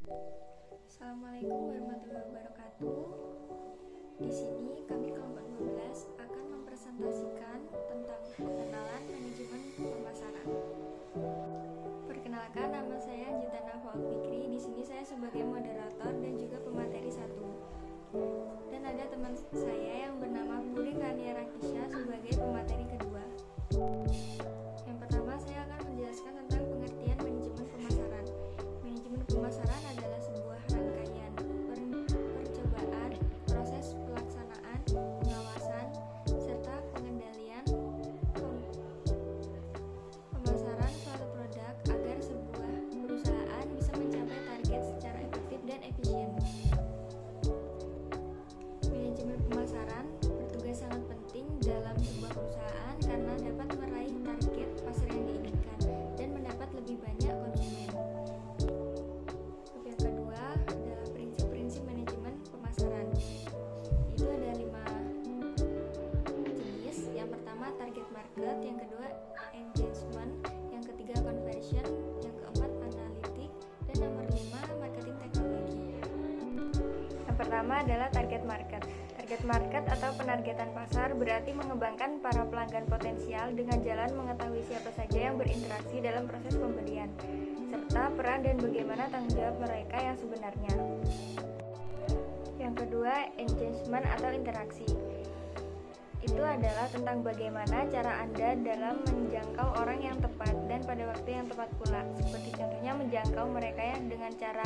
Assalamualaikum warahmatullahi wabarakatuh. Di sini kami kelompok 12 akan mempresentasikan tentang pengenalan manajemen pemasaran. Perkenalkan, nama saya Jitana Faul Fikri. Di sini saya sebagai moderator dan juga pemateri 1. Dan ada teman saya yang bernama Puri Kania Rakisha sebagai pemateri kedua. Yang pertama, saya akan menjelaskan tentang pengertian manajemen pemasaran. Manajemen pemasaran adalah sebuah rangkaian percobaan, proses pelaksanaan, pengawasan, serta pengendalian pemasaran suatu produk agar sebuah perusahaan bisa mencapai target secara efektif dan efisien. Manajemen pemasaran bertugas sangat penting dalam sebuah perusahaan karena dapat meraih target pasar yang diinginkan dan mendapat lebih banyak konsumen. Yang kedua adalah prinsip-prinsip manajemen pemasaran. Itu ada 5 jenis. Yang pertama target market, yang kedua engagement, yang ketiga conversion, yang keempat analitik, dan nomor 5 marketing teknologi. Yang pertama adalah target market. Target market atau penargetan pasar berarti mengembangkan para pelanggan potensial dengan jalan mengetahui siapa saja yang berinteraksi dalam proses pembelian, serta peran dan bagaimana tanggung jawab mereka yang sebenarnya. Yang kedua, engagement atau interaksi. Itu adalah tentang bagaimana cara Anda dalam menjangkau orang yang tepat dan pada waktu yang tepat pula. Seperti contohnya menjangkau mereka dengan cara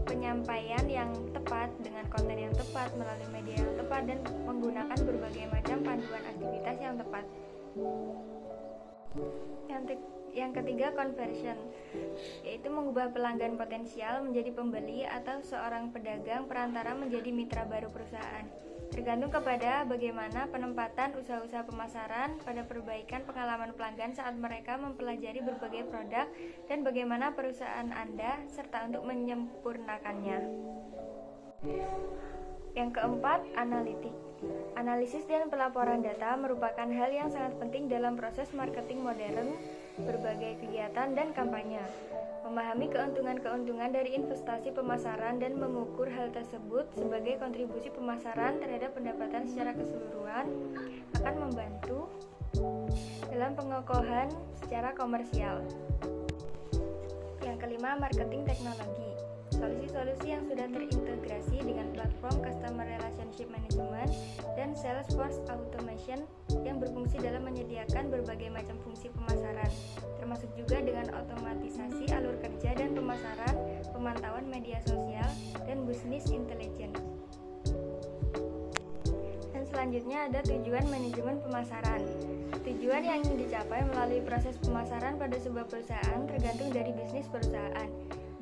penyampaian yang tepat, dengan konten yang tepat, melalui media yang tepat, dan menggunakan berbagai macam panduan aktivitas yang tepat. Yang ketiga, conversion, yaitu mengubah pelanggan potensial menjadi pembeli atau seorang pedagang perantara menjadi mitra baru perusahaan. Tergantung kepada bagaimana penempatan usaha-usaha pemasaran pada perbaikan pengalaman pelanggan saat mereka mempelajari berbagai produk dan bagaimana perusahaan Anda serta untuk menyempurnakannya. Yang keempat, analitik. Analisis dan pelaporan data merupakan hal yang sangat penting dalam proses marketing modern, berbagai kegiatan dan kampanye. Memahami keuntungan-keuntungan dari investasi pemasaran dan mengukur hal tersebut sebagai kontribusi pemasaran terhadap pendapatan secara keseluruhan akan membantu dalam pengokohan secara komersial. Yang kelima, marketing teknologi. Solusi-solusi yang sudah terintegrasi dengan platform Customer Relationship Management dan Salesforce Automation yang berfungsi dalam menyediakan berbagai macam fungsi pemasaran, termasuk juga dengan otomatisasi alur kerja dan pemasaran, pemantauan media sosial, dan business intelligence. Dan selanjutnya ada tujuan manajemen pemasaran. Tujuan yang ingin dicapai melalui proses pemasaran pada sebuah perusahaan tergantung dari bisnis perusahaan,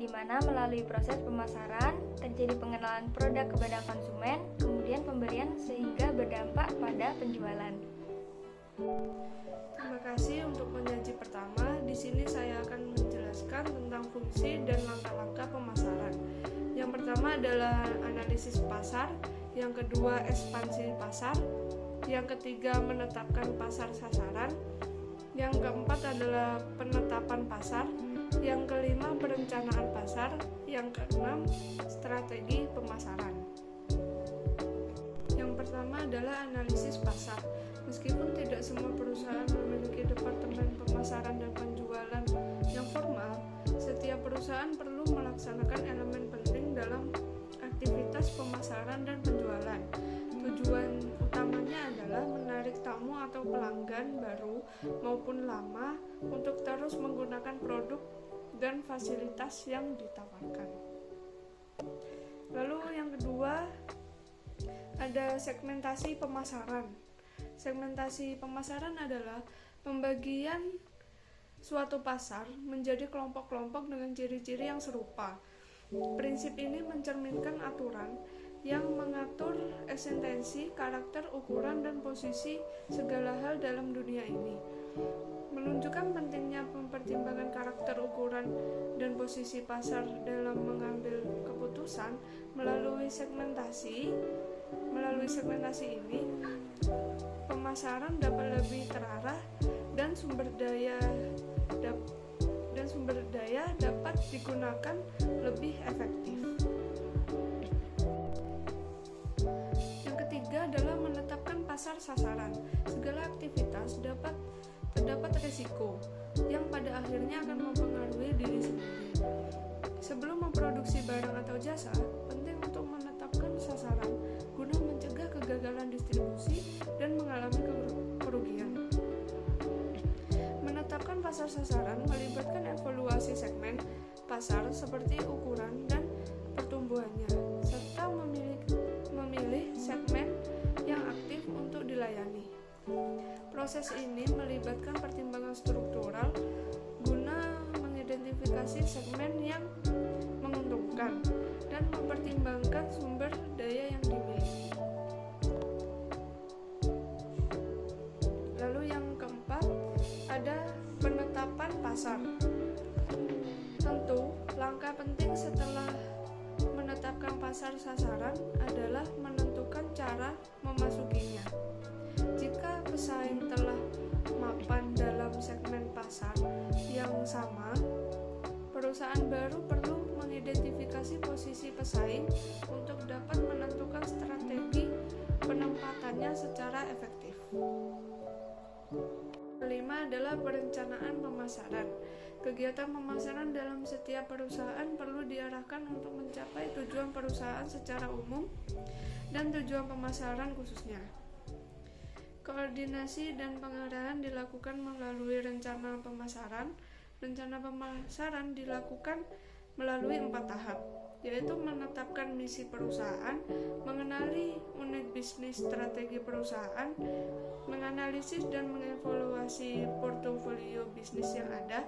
di mana melalui proses pemasaran terjadi pengenalan produk kepada konsumen, kemudian pembelian sehingga berdampak pada penjualan. Terima kasih untuk penyaji pertama. Di sini saya akan menjelaskan tentang fungsi dan langkah-langkah pemasaran. Yang pertama adalah analisis pasar, yang kedua ekspansi pasar, yang ketiga menetapkan pasar sasaran, yang keempat adalah penetapan pasar, yang kelima perencanaan pasar, yang keenam strategi pemasaran. Yang pertama adalah analisis pasar. Meskipun tidak semua perusahaan memiliki departemen pemasaran dan penjualan yang formal, setiap perusahaan perlu melaksanakan elemen penting dalam aktivitas pemasaran dan penjualan. Tujuan utamanya adalah menarik tamu atau pelanggan baru maupun lama untuk terus menggunakan produk dan fasilitas yang ditawarkan. Lalu yang kedua ada segmentasi pemasaran. Segmentasi pemasaran adalah pembagian suatu pasar menjadi kelompok-kelompok dengan ciri-ciri yang serupa. Prinsip ini mencerminkan aturan yang mengatur eksistensi, karakter, ukuran, dan posisi segala hal dalam dunia ini. Menunjukkan pentingnya mempertimbangkan karakter, ukuran, dan posisi pasar dalam mengambil keputusan melalui segmentasi ini, pemasaran dapat lebih terarah dan sumber daya dan sumber daya dapat digunakan lebih efektif. Yang ketiga adalah menetapkan pasar sasaran. Segala aktivitas terdapat resiko yang pada akhirnya akan mempengaruhi diri sendiri. Sebelum memproduksi barang atau jasa, penting untuk menetapkan sasaran guna mencegah kegagalan distribusi dan mengalami kerugian. Menetapkan pasar sasaran melibatkan evaluasi segmen pasar seperti ukuran dan pertumbuhannya, serta memilih segmen yang aktif untuk dilayani. Proses ini melibatkan pertimbangan struktural guna mengidentifikasi segmen yang menguntungkan dan mempertimbangkan sumber daya yang dimiliki. Lalu yang keempat ada penetapan pasar. Tentu, langkah penting setelah menetapkan pasar sasaran adalah menentukan cara memasukinya. Jika pesaing telah mapan dalam segmen pasar yang sama, perusahaan baru perlu mengidentifikasi posisi pesaing untuk dapat menentukan strategi penempatannya secara efektif. Kelima adalah perencanaan pemasaran. Kegiatan pemasaran dalam setiap perusahaan perlu diarahkan untuk mencapai tujuan perusahaan secara umum dan tujuan pemasaran khususnya. Koordinasi dan pengarahan dilakukan melalui rencana pemasaran. Rencana pemasaran dilakukan melalui 4 tahap, yaitu menetapkan misi perusahaan, mengenali unit bisnis strategi perusahaan, menganalisis dan mengevaluasi portofolio bisnis yang ada,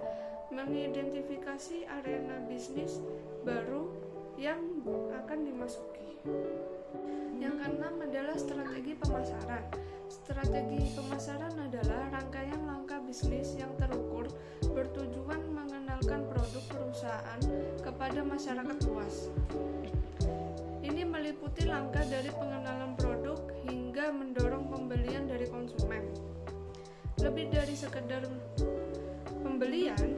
mengidentifikasi arena bisnis baru yang akan dimasuki. Yang keenam adalah strategi pemasaran. Strategi pemasaran adalah rangkaian langkah bisnis yang terukur bertujuan mengenalkan produk perusahaan kepada masyarakat luas. Ini meliputi langkah dari pengenalan produk hingga mendorong pembelian dari konsumen. Lebih dari sekedar pembelian,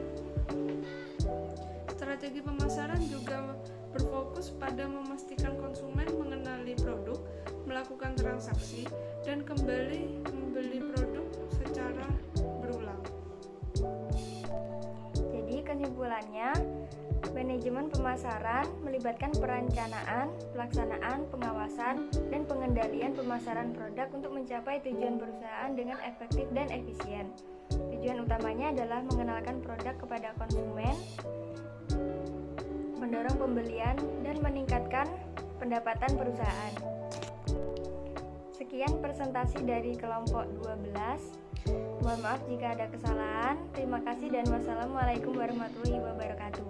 strategi pemasaran juga berfokus pada memastikan konsumen mengenali produk, melakukan transaksi, dan kembali membeli produk secara berulang. Jadi kesimpulannya, manajemen pemasaran melibatkan perencanaan, pelaksanaan, pengawasan, dan pengendalian pemasaran produk untuk mencapai tujuan perusahaan dengan efektif dan efisien. Tujuan utamanya adalah mengenalkan produk kepada konsumen, mendorong pembelian, dan meningkatkan pendapatan perusahaan. Sekian presentasi dari kelompok 12. Mohon maaf jika ada kesalahan. Terima kasih dan wassalamualaikum warahmatullahi wabarakatuh.